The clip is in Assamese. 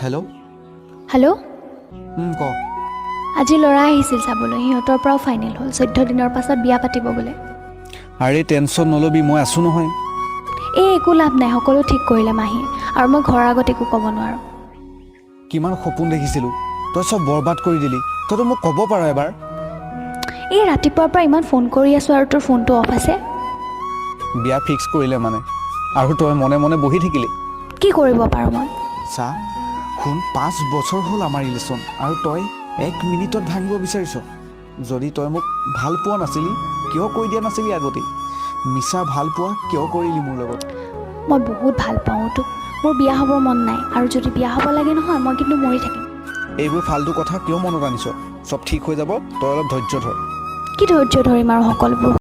হেল্ল' হেল্ল' ক আজি ল'ৰা আহিছিল চাবলৈ সিহঁতৰ পৰাও ফাইনেল হ'ল 14 দিনৰ পাছত বিয়া পাতিব বোলে আৰে টেনশ্যন নল'বি মই আছোঁ নহয় এই একো লাভ নাই সকলো ঠিক কৰিলে মাহী আৰু মই ঘৰৰ আগত একো ক'ব নোৱাৰোঁ কিমান সপোন দেখিছিলোঁ তই চব বৰবাদ কৰি দিলি তইতো মোক ক'ব পাৰ এবাৰ এই ৰাতিপুৱাৰ পৰা ইমান ফোন কৰি আছোঁ আৰু তোৰ ফোনটো অফ আছে বিয়া ফিক্স কৰিলে মানে আৰু তই মনে মনে বহি থাকিলি কি কৰিব পাৰোঁ মই চা শুন 5 বছৰ হ'ল আমাৰ ৰিলেশ্যন আৰু তই 1 মিনিটত ভাঙিব বিচাৰিছ যদি তই মোক ভাল পোৱা নাছিলি কিয় কৈ দিয়া নাছিলি আগতেই মিছা ভাল পোৱা কিয় কৰিলি মোৰ লগত মই বহুত ভাল পাওঁ তোক মোৰ বিয়া হ'বৰ মন নাই আৰু যদি বিয়া হ'ব লাগে নহয় মই কিন্তু মৰি থাকিম এইবোৰ ফাল্টু কথা কিয় মনত আনিছ চব ঠিক হৈ যাব তই অলপ ধৈৰ্য ধৰ কি ধৈৰ্য ধৰিম আৰু সকলোবোৰ